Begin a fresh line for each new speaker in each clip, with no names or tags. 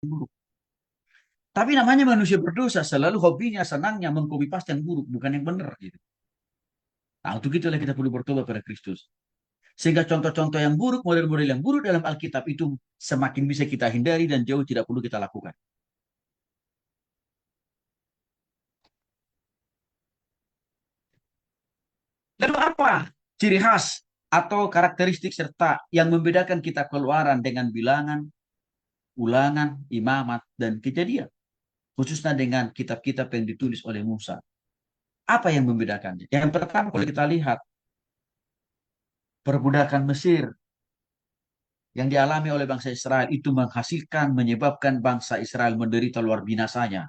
buruk. Tapi namanya manusia berdosa, selalu hobinya, senangnya mengcopy paste yang buruk, bukan yang benar gitu. Nah, untuk itulah kita perlu bertobat pada Kristus. Sehingga contoh-contoh yang buruk, model-model yang buruk dalam Alkitab itu semakin bisa kita hindari dan jauh tidak perlu kita lakukan. Lalu apa ciri khas atau karakteristik serta yang membedakan kitab Keluaran dengan Bilangan, Ulangan, Imamat, dan Kejadian? Khususnya dengan kitab-kitab yang ditulis oleh Musa. Apa yang membedakannya? Yang pertama, kalau kita lihat perbudakan Mesir yang dialami oleh bangsa Israel itu menghasilkan, menyebabkan bangsa Israel menderita luar binasanya.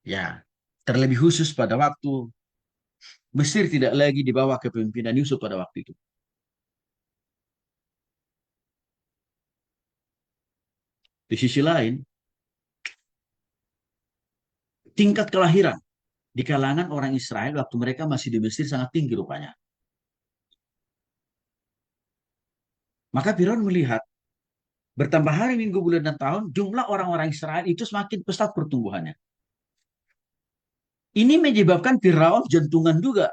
Ya, terlebih khusus pada waktu Mesir tidak lagi di bawah kepemimpinan Yusuf pada waktu itu. Di sisi lain, tingkat kelahiran di kalangan orang Israel waktu mereka masih di Mesir sangat tinggi rupanya. Maka Firaun melihat bertambah hari, minggu, bulan, dan tahun, jumlah orang-orang Israel itu semakin pesat pertumbuhannya. Ini menyebabkan Firaun jantungan juga.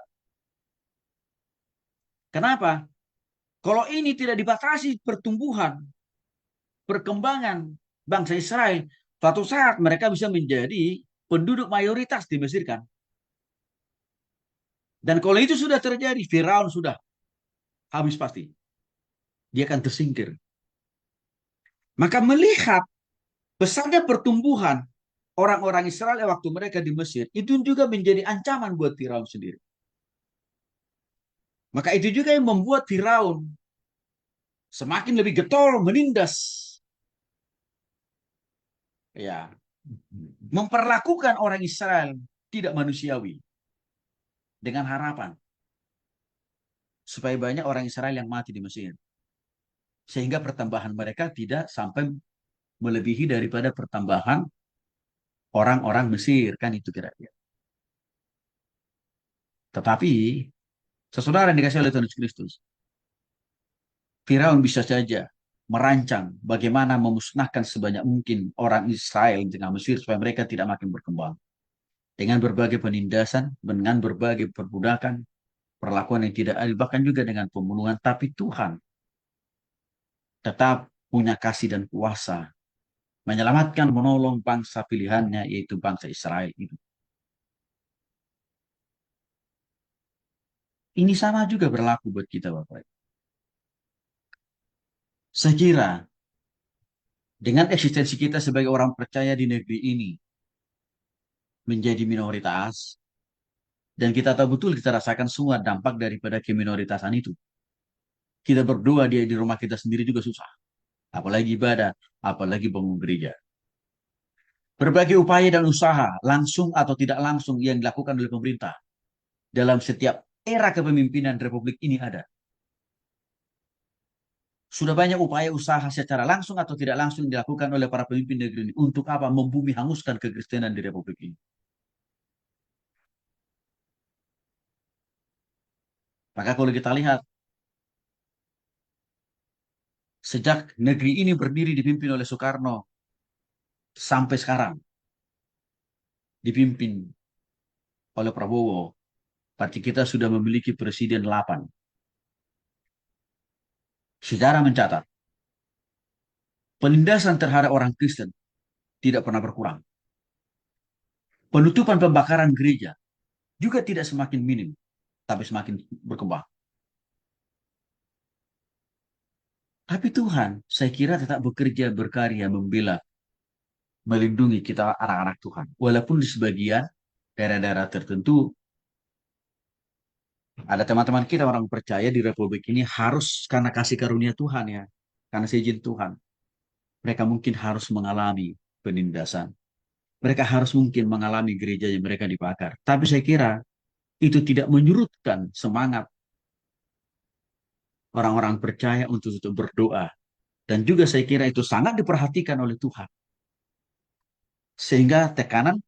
Kenapa? Kalau ini tidak dibatasi pertumbuhan, perkembangan bangsa Israel, suatu saat mereka bisa menjadi penduduk mayoritas di Mesir kan. Dan kalau itu sudah terjadi, Firaun sudah habis pasti. Dia akan tersingkir. Maka melihat besarnya pertumbuhan orang-orang Israel waktu mereka di Mesir, itu juga menjadi ancaman buat Firaun sendiri. Maka itu juga yang membuat Firaun semakin lebih getol, menindas, ya, memperlakukan orang Israel tidak manusiawi dengan harapan supaya banyak orang Israel yang mati di Mesir. Sehingga pertambahan mereka tidak sampai melebihi daripada pertambahan orang-orang Mesir. Kan itu kira-kira. Tetapi, sesaudara yang dikasih oleh Tuhan Yesus Kristus, Firaun bisa saja merancang bagaimana memusnahkan sebanyak mungkin orang Israel di tengah Mesir supaya mereka tidak makin berkembang. Dengan berbagai penindasan, dengan berbagai perbudakan, perlakuan yang tidak adil, bahkan juga dengan pembunuhan. Tapi Tuhan tetap punya kasih dan kuasa menyelamatkan, menolong bangsa pilihannya, yaitu bangsa Israel itu. Ini sama juga berlaku buat kita, Bapak. Saya kira dengan eksistensi kita sebagai orang percaya di negeri ini menjadi minoritas, dan kita tahu betul kita rasakan semua dampak daripada keminoritasan itu. Kita berdoa di rumah kita sendiri juga susah. Apalagi ibadah, apalagi bangun gereja. Berbagai upaya dan usaha, langsung atau tidak langsung yang dilakukan oleh pemerintah dalam setiap era kepemimpinan Republik ini ada. Sudah banyak upaya usaha secara langsung atau tidak langsung dilakukan oleh para pemimpin negeri ini. Untuk apa? Membumi hanguskan kekristenan di Republik ini. Maka kalau kita lihat, sejak negeri ini berdiri dipimpin oleh Soekarno sampai sekarang dipimpin oleh Prabowo, parti kita sudah memiliki presiden 8. Sejarah mencatat, penindasan terhadap orang Kristen tidak pernah berkurang. Penutupan pembakaran gereja juga tidak semakin minim, tapi semakin berkembang. Tapi Tuhan, saya kira tetap bekerja, berkarya, membela, melindungi kita anak-anak Tuhan. Walaupun di sebagian daerah-daerah tertentu, ada teman-teman kita orang percaya di Republik ini harus karena kasih karunia Tuhan ya, karena seizin Tuhan. Mereka mungkin harus mengalami penindasan. Mereka harus mungkin mengalami gereja yang mereka dibakar. Tapi saya kira itu tidak menyurutkan semangat orang-orang percaya untuk berdoa. Dan juga saya kira itu sangat diperhatikan oleh Tuhan. Sehingga tekanan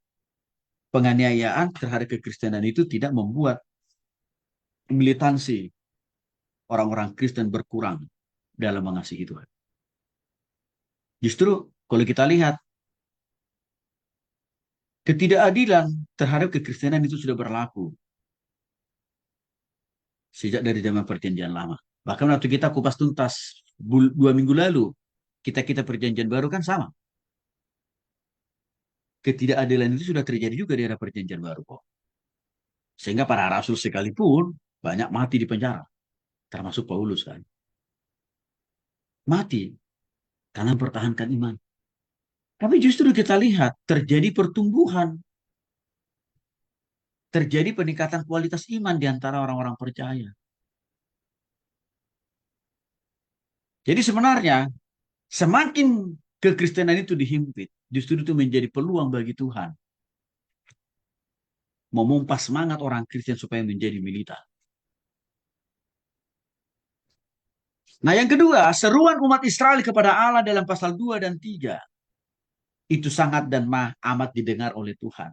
penganiayaan terhadap kekristenan itu tidak membuat militansi orang-orang Kristen berkurang dalam mengasihi Tuhan. Justru kalau kita lihat, ketidakadilan terhadap kekristenan itu sudah berlaku sejak dari zaman perjanjian lama. Bahkan waktu kita kupas tuntas 2 minggu lalu, kita perjanjian baru kan sama. Ketidakadilan itu sudah terjadi juga di era perjanjian baru kok. Sehingga para rasul sekalipun banyak mati di penjara. Termasuk Paulus kan. Mati karena mempertahankan iman. Tapi justru kita lihat terjadi pertumbuhan. Terjadi peningkatan kualitas iman di antara orang-orang percaya. Jadi sebenarnya semakin kekristenan itu dihimpit, justru itu menjadi peluang bagi Tuhan memompa semangat orang Kristen supaya menjadi militan. Nah, yang kedua, seruan umat Israel kepada Allah dalam pasal 2 dan 3 itu sangat dan amat didengar oleh Tuhan.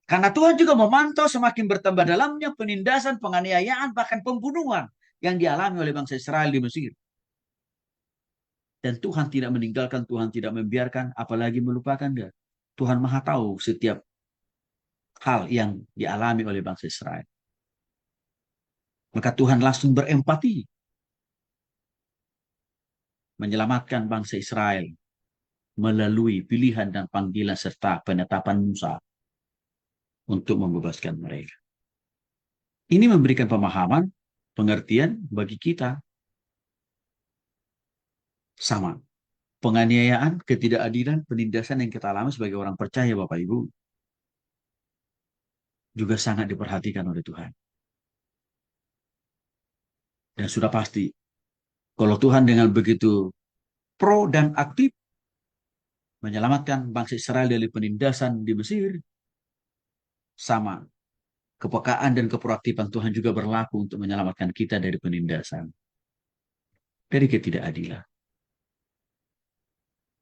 Karena Tuhan juga memantau semakin bertambah dalamnya penindasan, penganiayaan, bahkan pembunuhan yang dialami oleh bangsa Israel di Mesir. Dan Tuhan tidak meninggalkan, Tuhan tidak membiarkan, apalagi melupakan dia. Tuhan Maha tahu setiap hal yang dialami oleh bangsa Israel. Maka Tuhan langsung berempati menyelamatkan bangsa Israel melalui pilihan dan panggilan serta penetapan Musa untuk membebaskan mereka. Ini memberikan pemahaman, pengertian bagi kita. Sama. Penganiayaan, ketidakadilan, penindasan yang kita alami sebagai orang percaya Bapak Ibu juga sangat diperhatikan oleh Tuhan. Dan sudah pasti, kalau Tuhan dengan begitu pro dan aktif menyelamatkan bangsa Israel dari penindasan di Mesir, sama kepekaan dan keproaktifan Tuhan juga berlaku untuk menyelamatkan kita dari penindasan, dari ketidakadilan.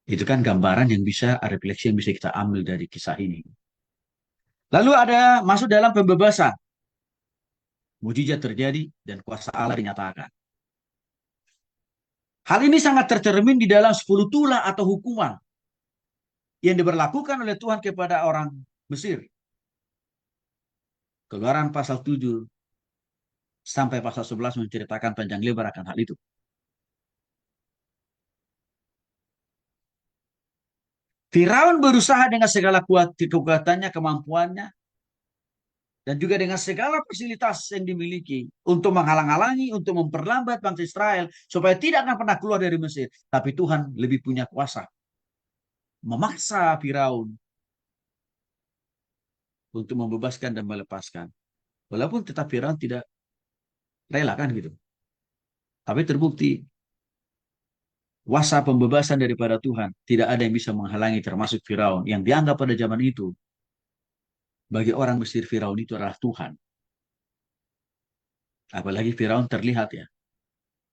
Itu kan gambaran yang bisa, refleksi yang bisa kita ambil dari kisah ini. Lalu ada masuk dalam pembebasan. Mujizat terjadi dan kuasa Allah dinyatakan. Hal ini sangat tercermin di dalam 10 tulah atau hukuman yang diberlakukan oleh Tuhan kepada orang Mesir. Keluaran pasal 7 sampai pasal 11 menceritakan panjang lebar akan hal itu. Firaun berusaha dengan segala kekuatannya, kemampuannya, dan juga dengan segala fasilitas yang dimiliki untuk menghalang-halangi, untuk memperlambat bangsa Israel supaya tidak akan pernah keluar dari Mesir. Tapi Tuhan lebih punya kuasa memaksa Firaun untuk membebaskan dan melepaskan. Walaupun tetap Firaun tidak rela kan gitu. Tapi terbukti kuasa pembebasan daripada Tuhan tidak ada yang bisa menghalangi termasuk Firaun yang dianggap pada zaman itu bagi orang Mesir Firaun itu adalah Tuhan. Apalagi Firaun terlihat ya.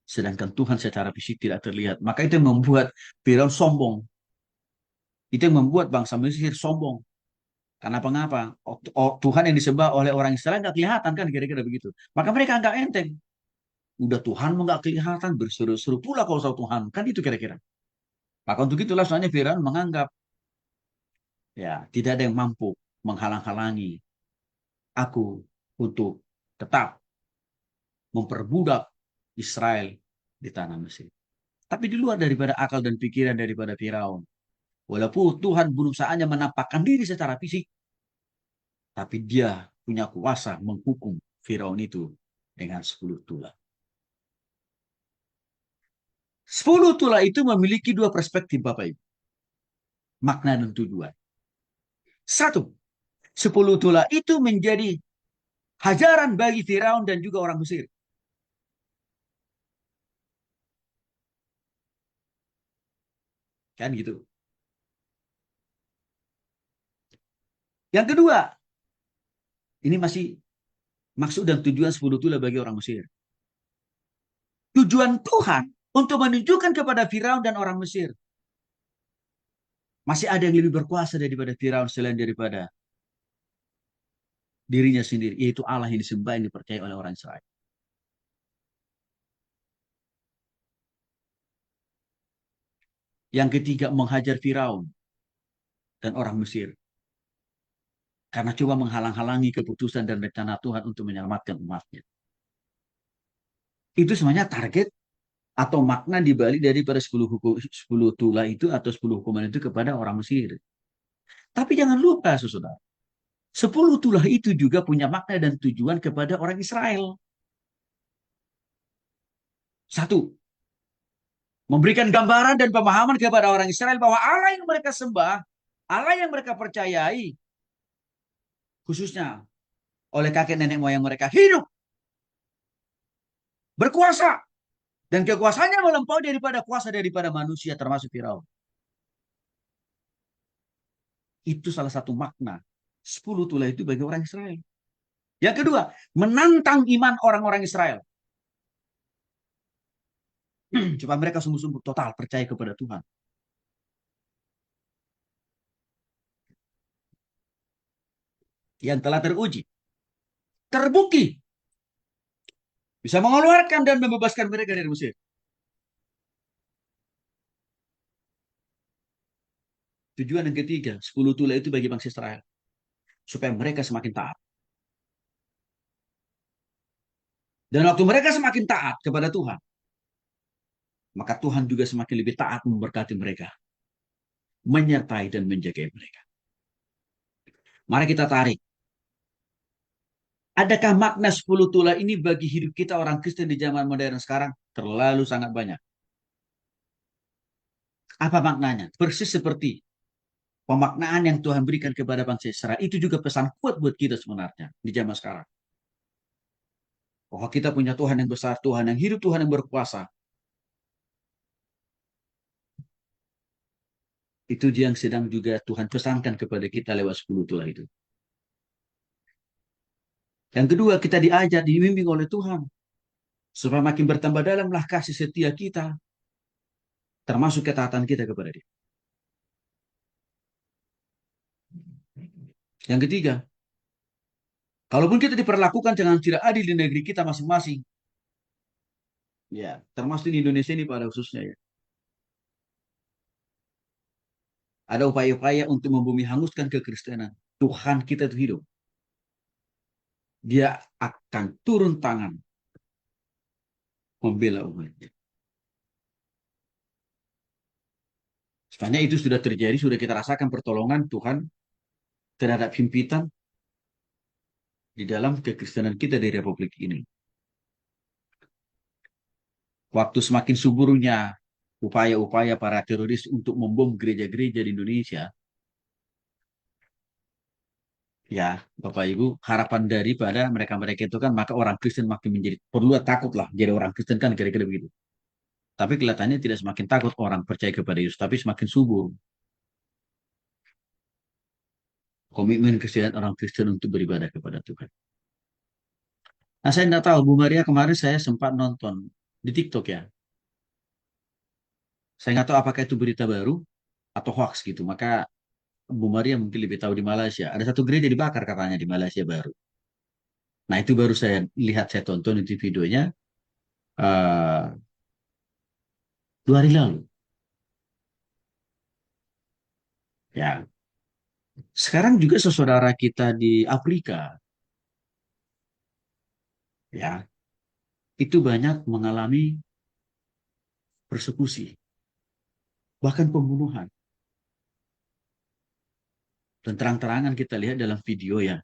Sedangkan Tuhan secara fisik tidak terlihat. Maka itu yang membuat Firaun sombong. Itu yang membuat bangsa Mesir sombong. Karena mengapa? Tuhan yang disembah oleh orang Israel nggak kelihatan kan kira-kira begitu. Maka mereka nggak enteng. Udah Tuhan nggak kelihatan berseru-seru pula kau tahu Tuhan. Kan itu kira-kira. Maka untuk itulah soalnya Firaun menganggap ya tidak ada yang mampu menghalang-halangi aku untuk tetap memperbudak Israel di tanah Mesir. Tapi di luar daripada akal dan pikiran daripada Firaun. Walaupun Tuhan belum saatnya menampakkan diri secara fisik, tapi dia punya kuasa menghukum Firaun itu dengan 10 tulah. 10 tulah itu memiliki dua perspektif Bapak Ibu. Makna dan tujuan. Satu, 10 tulah itu menjadi hajaran bagi Firaun dan juga orang Mesir. Kan gitu. Yang kedua, ini masih maksud dan tujuan 10 tulah bagi orang Mesir. Tujuan Tuhan untuk menunjukkan kepada Firaun dan orang Mesir. Masih ada yang lebih berkuasa daripada Firaun selain daripada dirinya sendiri, yaitu Allah yang disembah, yang dipercaya oleh orang Israel. Yang ketiga, menghajar Firaun dan orang Mesir. Karena coba menghalang-halangi keputusan dan rencana Tuhan untuk menyelamatkan umatnya. Itu sebenarnya target atau makna dibalik daripada 10 hukum, 10 tulah itu atau 10 hukuman itu kepada orang Mesir. Tapi jangan lupa, saudara. 10 tulah itu juga punya makna dan tujuan kepada orang Israel. Satu, memberikan gambaran dan pemahaman kepada orang Israel bahwa Allah yang mereka sembah, Allah yang mereka percayai, khususnya oleh kakek nenek moyang mereka, hidup, berkuasa, dan kekuasaannya melampaui daripada kuasa daripada manusia termasuk Firaun. Itu salah satu makna 10 tulah itu bagi orang Israel. Yang kedua, menantang iman orang-orang Israel. Supaya mereka sungguh-sungguh total percaya kepada Tuhan. Yang telah teruji, terbukti, bisa mengeluarkan dan membebaskan mereka dari Mesir. Tujuan yang ketiga, 10 tulah itu bagi bangsa Israel. Supaya mereka semakin taat. Dan waktu mereka semakin taat kepada Tuhan, maka Tuhan juga semakin lebih taat memberkati mereka. Menyertai dan menjaga mereka. Mari kita tarik. Adakah makna 10 tulah ini bagi hidup kita orang Kristen di zaman modern sekarang? Terlalu sangat banyak. Apa maknanya? Persis seperti pemaknaan yang Tuhan berikan kepada bangsa Israel. Itu juga pesan kuat buat kita sebenarnya di zaman sekarang. Bahwa kita punya Tuhan yang besar, Tuhan yang hidup, Tuhan yang berkuasa. Itu yang sedang juga Tuhan pesankan kepada kita lewat 10 tulah itu. Yang kedua, kita diajar, dibimbing oleh Tuhan. Supaya makin bertambah dalamlah kasih setia kita. Termasuk ketaatan kita kepada dia. Yang ketiga, kalaupun kita diperlakukan dengan tidak adil di negeri kita masing-masing, ya, termasuk di Indonesia ini pada khususnya ya, ada upaya-upaya untuk membumi hanguskan kekristenan. Tuhan kita itu hidup. Dia akan turun tangan membela umatnya. Sebenarnya itu sudah terjadi, sudah kita rasakan pertolongan Tuhan terhadap himpitan di dalam kekristenan kita di Republik ini. Waktu semakin suburnya upaya-upaya para teroris untuk membom gereja-gereja di Indonesia, ya, Bapak Ibu, harapan daripada mereka-mereka itu kan maka orang Kristen makin menjadi perlu takut lah jadi orang Kristen kan kira-kira begitu. Tapi kelihatannya tidak semakin takut orang percaya kepada Yesus, tapi semakin subur komitmen kesediaan orang Kristen untuk beribadah kepada Tuhan. Nah, saya tidak tahu, Bu Maria kemarin saya sempat nonton di TikTok ya. Saya nggak tahu apakah itu berita baru atau hoax gitu. Maka Bu Maria mungkin lebih tahu di Malaysia. Ada satu gereja dibakar katanya di Malaysia baru. Nah, itu baru saya lihat, saya tonton itu videonya 2 hari lalu. Ya, sekarang juga saudara kita di Afrika, ya, itu banyak mengalami persekusi, bahkan pembunuhan. Dan terang-terangan kita lihat dalam video ya,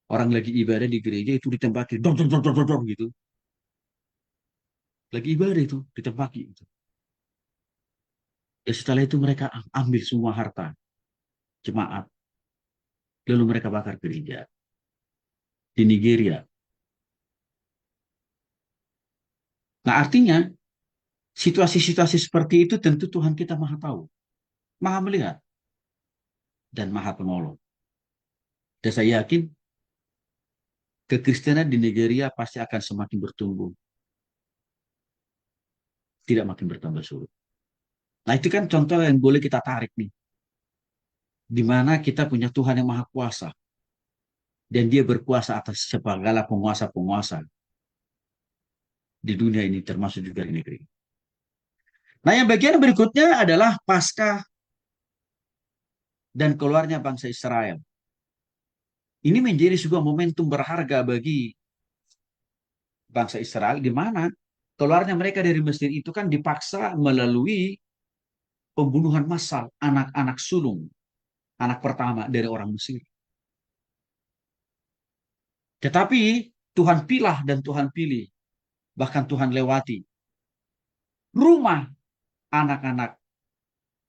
orang lagi ibadah di gereja itu ditembaki, dong, dong, dong, dong, dong, dong, gitu. Lagi ibadah itu ditembaki. Gitu. Ya setelah itu mereka ambil semua harta jemaat, lalu mereka bakar gereja di Nigeria. Nah artinya situasi-situasi seperti itu tentu Tuhan kita maha tahu, maha melihat, dan maha penolong. Dan saya yakin kekristenan di Nigeria pasti akan semakin bertumbuh, tidak makin bertambah surut. Nah itu kan contoh yang boleh kita tarik nih, di mana kita punya Tuhan yang maha kuasa, Dan dia berkuasa atas segala penguasa-penguasa di dunia ini, termasuk juga di negeri. Nah, yang bagian berikutnya adalah Paskah dan keluarnya bangsa Israel. Ini menjadi sebuah momentum berharga bagi bangsa Israel, di mana keluarnya mereka dari Mesir itu kan dipaksa melalui pembunuhan massal anak-anak sulung, anak pertama dari orang Mesir. Tetapi Tuhan pilah dan Tuhan pilih, bahkan Tuhan lewati rumah anak-anak,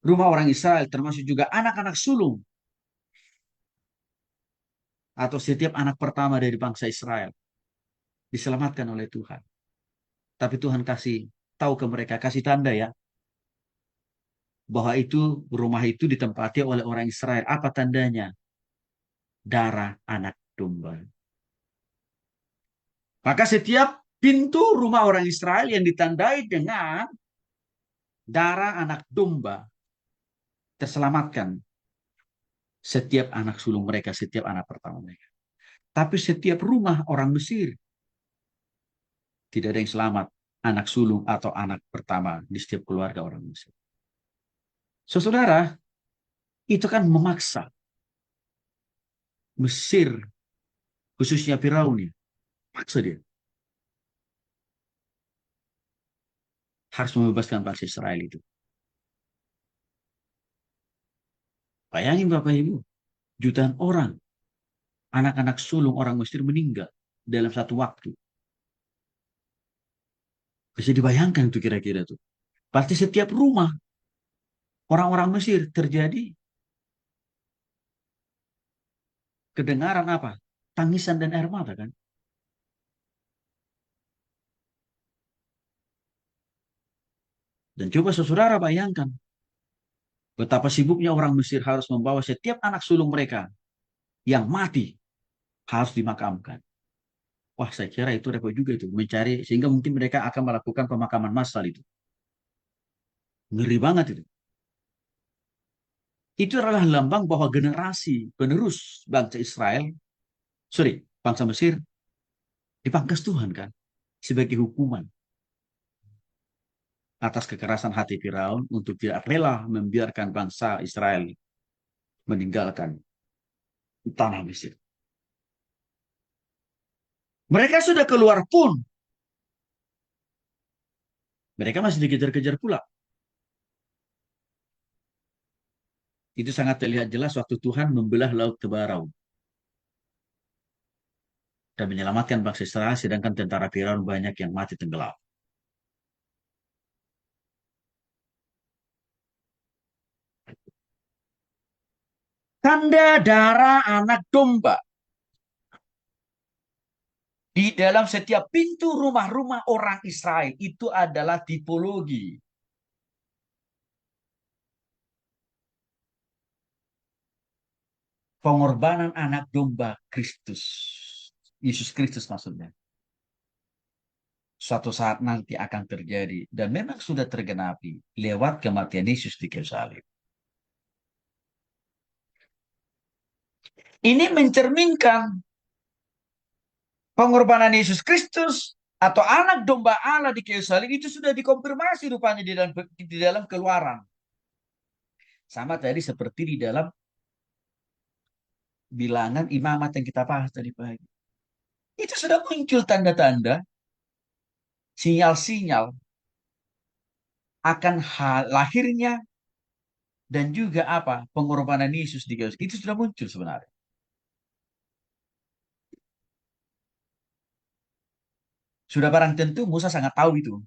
rumah orang Israel, termasuk juga anak-anak sulung atau setiap anak pertama dari bangsa Israel diselamatkan oleh Tuhan. Tapi Tuhan kasih tahu ke mereka, kasih tanda ya, bahwa itu rumah itu ditempati oleh orang Israel. Apa tandanya? Darah anak domba. Maka setiap pintu rumah orang Israel yang ditandai dengan darah anak domba, terselamatkan setiap anak sulung mereka, setiap anak pertama mereka. Tapi setiap rumah orang Mesir, tidak ada yang selamat, anak sulung atau anak pertama di setiap keluarga orang Mesir. Saudara, itu kan memaksa Mesir, khususnya Firaun ya, paksa dia harus membebaskan bangsa Israel itu. Bayangin Bapak Ibu, jutaan orang, anak-anak sulung orang Mesir meninggal dalam satu waktu. Bisa dibayangkan itu kira-kira tuh. Pasti setiap rumah orang-orang Mesir terjadi kedengaran apa? Tangisan dan air mata kan. Dan coba saudara bayangkan betapa sibuknya orang Mesir harus membawa setiap anak sulung mereka yang mati harus dimakamkan. Wah, saya kira itu repot juga itu mencari sehingga mungkin mereka akan melakukan pemakaman massal itu. Ngeri banget itu. Itu adalah lambang bahwa generasi penerus bangsa Israel, sorry, bangsa Mesir dipangkas Tuhan kan sebagai hukuman atas kekerasan hati Firaun untuk tidak rela membiarkan bangsa Israel meninggalkan tanah Mesir. Mereka sudah keluar pun, mereka masih dikejar-kejar pula. Itu sangat terlihat jelas waktu Tuhan membelah laut Tebarau dan menyelamatkan bangsa Israel, sedangkan tentara Firaun banyak yang mati tenggelam. Tanda darah anak domba di dalam setiap pintu rumah-rumah orang Israel itu adalah tipologi pengorbanan anak domba Kristus. Yesus Kristus maksudnya. Suatu saat nanti akan terjadi dan memang sudah tergenapi lewat kematian Yesus di kayu salib. Ini mencerminkan pengorbanan Yesus Kristus atau anak domba Allah di kayu salib itu sudah dikonfirmasi rupanya di dalam Keluaran. Sama tadi seperti di dalam bilangan imamat yang kita bahas tadi pagi. Itu sudah muncul tanda-tanda, sinyal-sinyal akan lahirnya dan juga apa pengorbanan Yesus di kayu salib. Itu sudah muncul sebenarnya. Sudah barang tentu Musa sangat tahu itu.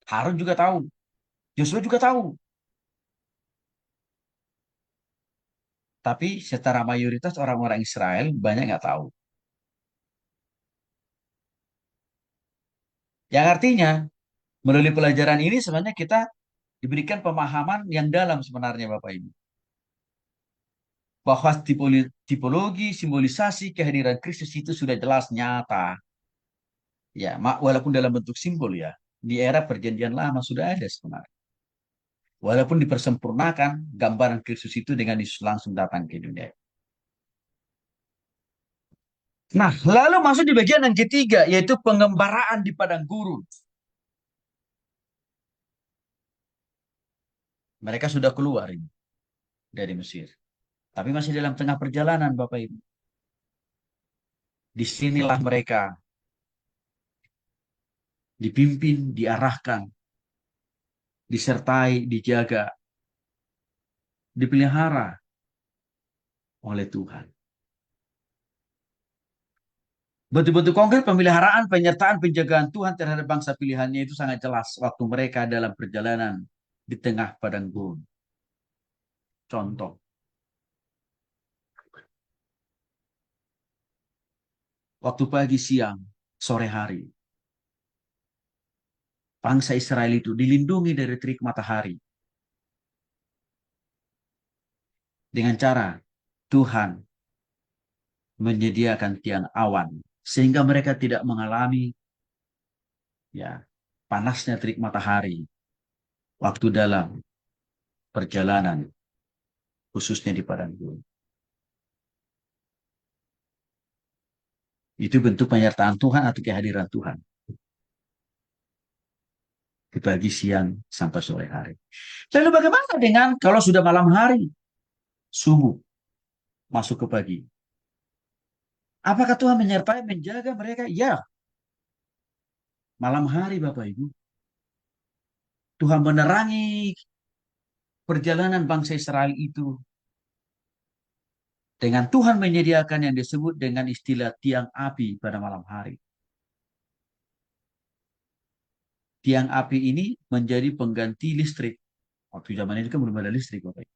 Harun juga tahu. Yosua juga tahu. Tapi secara mayoritas orang-orang Israel banyak nggak tahu. Yang artinya melalui pelajaran ini sebenarnya kita diberikan pemahaman yang dalam sebenarnya Bapak Ibu. Bahwa tipologi, simbolisasi kehadiran Kristus itu sudah jelas nyata. Ya, walaupun dalam bentuk simbol ya. Di era perjanjian lama sudah ada sebenarnya. Walaupun dipersempurnakan gambaran Kristus itu dengan Yesus langsung datang ke dunia. Nah, lalu masuk di bagian yang ketiga, yaitu pengembaraan di padang gurun. Mereka sudah keluar ini dari Mesir. Tapi masih dalam tengah perjalanan, Bapak Ibu. Disinilah mereka dipimpin, diarahkan, disertai, dijaga, dipelihara oleh Tuhan. Betul-betul konkret pemeliharaan, penyertaan, penjagaan Tuhan terhadap bangsa pilihannya itu sangat jelas waktu mereka dalam perjalanan di tengah padang gurun. Contoh, waktu pagi, siang, sore hari, bangsa Israel itu dilindungi dari terik matahari dengan cara Tuhan menyediakan tiang awan sehingga mereka tidak mengalami ya panasnya terik matahari waktu dalam perjalanan khususnya di padang gurun. Itu bentuk penyertaan Tuhan atau kehadiran Tuhan di pagi, siang, sampai sore hari. Lalu bagaimana dengan kalau sudah malam hari, subuh, masuk ke pagi? Apakah Tuhan menyertai, menjaga mereka? Ya, malam hari Bapak Ibu. Tuhan menerangi perjalanan bangsa Israel itu dengan Tuhan menyediakan yang disebut dengan istilah tiang api pada malam hari. Tiang api ini menjadi pengganti listrik. Waktu zaman itu kan belum ada listrik, Bapak Ibu.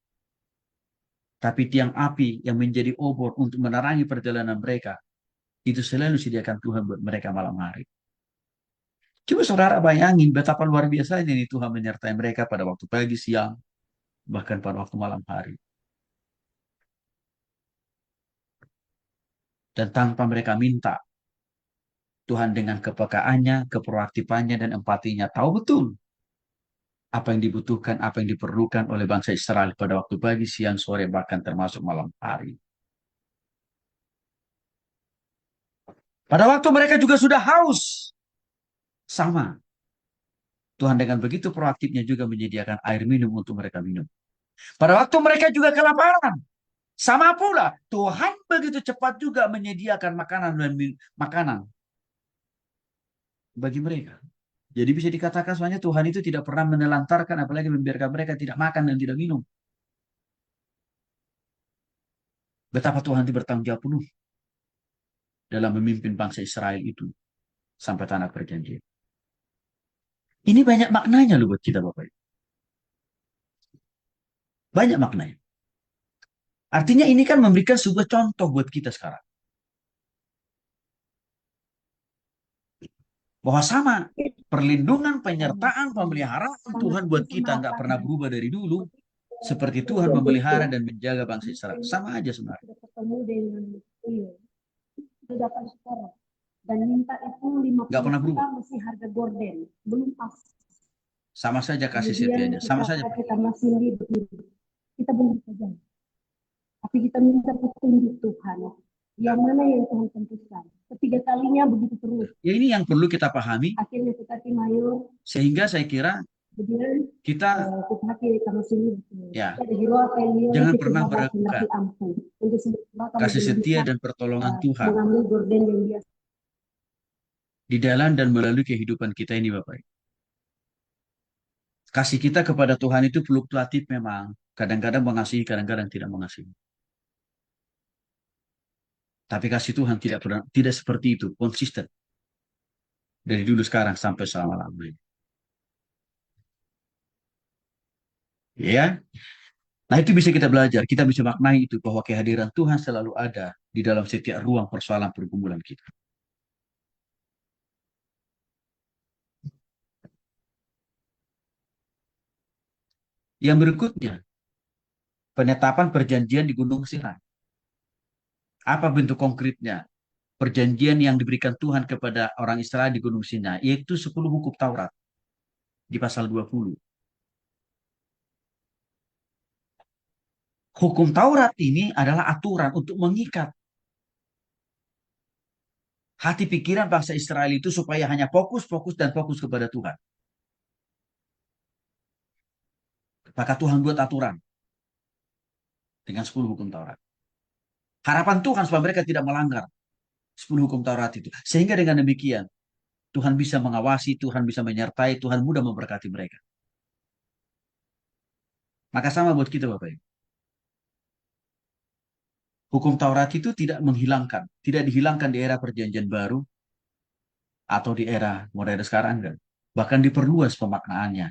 Tapi tiang api yang menjadi obor untuk menerangi perjalanan mereka, itu selalu disediakan Tuhan buat mereka malam hari. Coba saudara bayangin betapa luar biasanya ini Tuhan menyertai mereka pada waktu pagi, siang, bahkan pada waktu malam hari. Dan tanpa mereka minta, Tuhan dengan kepekaannya, keproaktifannya, dan empatinya tahu betul apa yang dibutuhkan, apa yang diperlukan oleh bangsa Israel pada waktu pagi, siang, sore, bahkan termasuk malam hari. Pada waktu mereka juga sudah haus, sama. Tuhan dengan begitu proaktifnya juga menyediakan air minum untuk mereka minum. Pada waktu mereka juga kelaparan, sama pula Tuhan begitu cepat juga menyediakan makanan dan makanan bagi mereka. Jadi bisa dikatakan sebenarnya Tuhan itu tidak pernah menelantarkan apalagi membiarkan mereka tidak makan dan tidak minum. Betapa Tuhan itu bertanggung jawab penuh dalam memimpin bangsa Israel itu sampai tanah perjanjian. Ini banyak maknanya loh buat kita Bapak Ibu. Banyak maknanya. Artinya ini kan memberikan sebuah contoh buat kita sekarang. Bahwa sama perlindungan, penyertaan, pemeliharaan Tuhan buat kita nggak pernah berubah dari dulu. Seperti Tuhan memelihara dan menjaga bangsa Israel. Sama aja sebenarnya.
Ketemu dengan iya, sudah dapat sekarang dan minta itu lima
Nggak
puluh
pernah
juta
berubah.
masih harga gorden belum pas.
Sama saja kasih
Kemudian
setianya. Sama saja.
kita masih hidup, kita belum saja, tapi kita minta petunjuk Tuhan yang mana yang Tuhan tentukan. Ketiga kalinya begitu terus.
Ya ini yang perlu kita pahami.
Akhirnya kita timayo.
Sehingga saya kira
Kemudian
kita
kita hati kami sini.
ya
Jadi hero apa yang
jangan
kita
pernah
dapat
meragukan
ampun. Untuk sementara kami
kasih
belum
setia
bisa
dan pertolongan Tuhan
mengambil gorden yang biasa.
di dalam dan melalui kehidupan kita ini Bapak. Kasih kita kepada Tuhan itu fluktuatif memang. Kadang-kadang mengasihi, kadang-kadang tidak mengasihi. Tapi kasih Tuhan tidak pernah, tidak seperti itu, konsisten dari dulu sekarang sampai selama-lamanya. Ya, nah itu bisa kita belajar, kita bisa maknai itu bahwa kehadiran Tuhan selalu ada di dalam setiap ruang persoalan pergumulan kita. Yang berikutnya, penetapan perjanjian di Gunung Sinai. Apa bentuk konkretnya? Perjanjian yang diberikan Tuhan kepada orang Israel di Gunung Sinai, yaitu 10 hukum Taurat di pasal 20. Hukum Taurat ini adalah aturan untuk mengikat hati pikiran bangsa Israel itu supaya hanya fokus, fokus, dan fokus kepada Tuhan. Maka Tuhan buat aturan dengan 10 hukum Taurat. Harapan Tuhan supaya mereka tidak melanggar 10 hukum Taurat itu. Sehingga dengan demikian, Tuhan bisa mengawasi, Tuhan bisa menyertai, Tuhan mudah memberkati mereka. Maka sama buat kita Bapak Ibu. Hukum Taurat itu tidak menghilangkan, tidak dihilangkan di era perjanjian baru atau di era modern sekarang. Enggak. Bahkan diperluas pemaknaannya.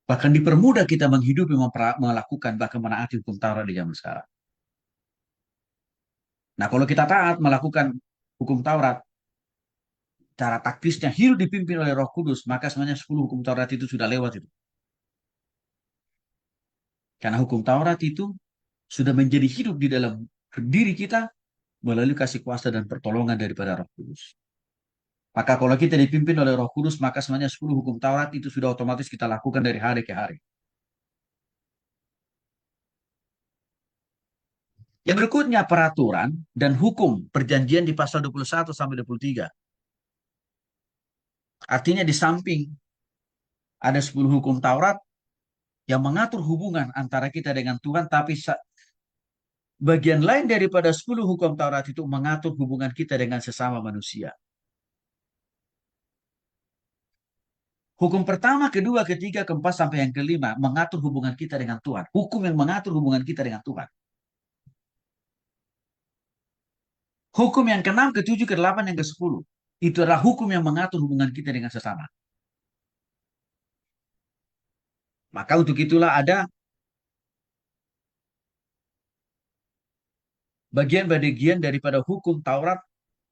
Bahkan dipermudah kita menghidupi, melakukan, bahkan menaati hukum Taurat di zaman sekarang. Nah, kalau kita taat melakukan hukum Taurat, cara taktisnya hidup dipimpin oleh Roh Kudus, maka sebenarnya 10 hukum Taurat itu sudah lewat itu. Karena hukum Taurat itu sudah menjadi hidup di dalam diri kita melalui kasih kuasa dan pertolongan daripada Roh Kudus. Maka kalau kita dipimpin oleh Roh Kudus, maka sebenarnya 10 hukum Taurat itu sudah otomatis kita lakukan dari hari ke hari. Yang berikutnya peraturan dan hukum perjanjian di pasal 21 sampai 23. Artinya di samping ada 10 hukum Taurat yang mengatur hubungan antara kita dengan Tuhan, tapi bagian lain daripada 10 hukum Taurat itu mengatur hubungan kita dengan sesama manusia. Hukum pertama, kedua, ketiga, keempat, sampai yang kelima mengatur hubungan kita dengan Tuhan. Hukum yang mengatur hubungan kita dengan Tuhan. Hukum yang ke-6, ke-7, ke-8, yang ke-10. Itu adalah hukum yang mengatur hubungan kita dengan sesama. Maka untuk itulah ada bagian-bagian daripada hukum Taurat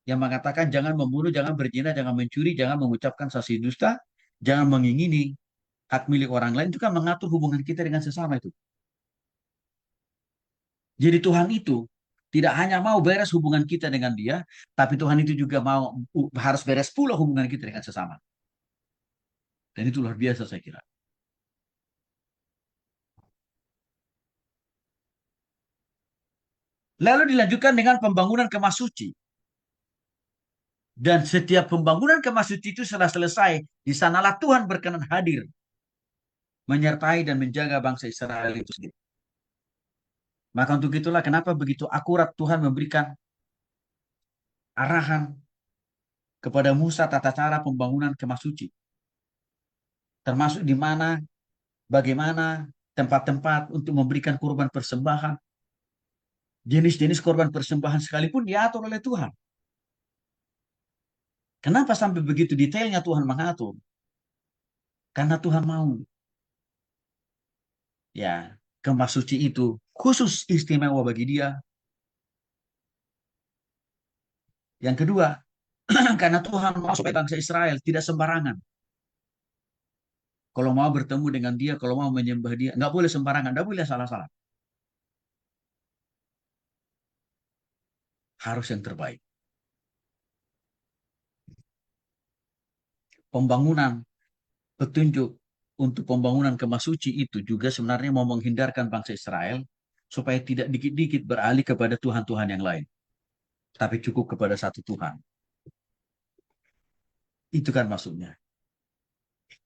yang mengatakan jangan membunuh, jangan berzina, jangan mencuri, jangan mengucapkan saksi dusta, jangan mengingini hak milik orang lain, juga mengatur hubungan kita dengan sesama itu. Jadi Tuhan itu tidak hanya mau beres hubungan kita dengan dia, tapi Tuhan itu juga mau harus beres pula hubungan kita dengan sesama. Dan itu luar biasa saya kira. Lalu dilanjutkan dengan pembangunan kemah suci. Dan setiap pembangunan kemah suci itu setelah selesai, di sanalah Tuhan berkenan hadir, menyertai dan menjaga bangsa Israel itu sendiri. Maka untuk itulah kenapa begitu akurat Tuhan memberikan arahan kepada Musa tata cara pembangunan kemah suci. Termasuk di mana, bagaimana tempat-tempat untuk memberikan korban persembahan. Jenis-jenis korban persembahan sekalipun diatur oleh Tuhan. Kenapa sampai begitu detailnya Tuhan mengatur? Karena Tuhan mau. Ya, kemah suci itu khusus istimewa bagi dia. Yang kedua, karena Tuhan mau supaya bangsa Israel tidak sembarangan. Kalau mau bertemu dengan dia, kalau mau menyembah dia, nggak boleh sembarangan, nggak boleh salah-salah. Harus yang terbaik. Pembangunan petunjuk untuk pembangunan kemah suci itu juga sebenarnya mau menghindarkan bangsa Israel supaya tidak dikit-dikit beralih kepada Tuhan-Tuhan yang lain. Tapi cukup kepada satu Tuhan. Itu kan maksudnya.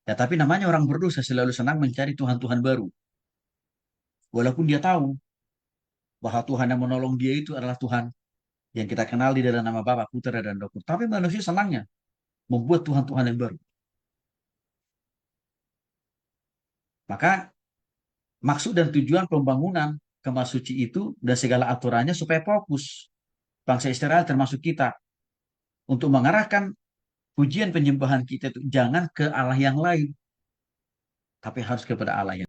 Ya, tapi namanya orang berdosa selalu senang mencari Tuhan-Tuhan baru. Walaupun dia tahu bahwa Tuhan yang menolong dia itu adalah Tuhan yang kita kenal di dalam nama Bapa, Putra, dan Roh Kudus. Tapi manusia senangnya membuat Tuhan-Tuhan yang baru. Maka maksud dan tujuan pembangunan kemah suci itu dan segala aturannya supaya fokus bangsa Israel termasuk kita untuk mengarahkan pujian penyembahan kita itu jangan ke Allah yang lain, tapi harus kepada Allah yang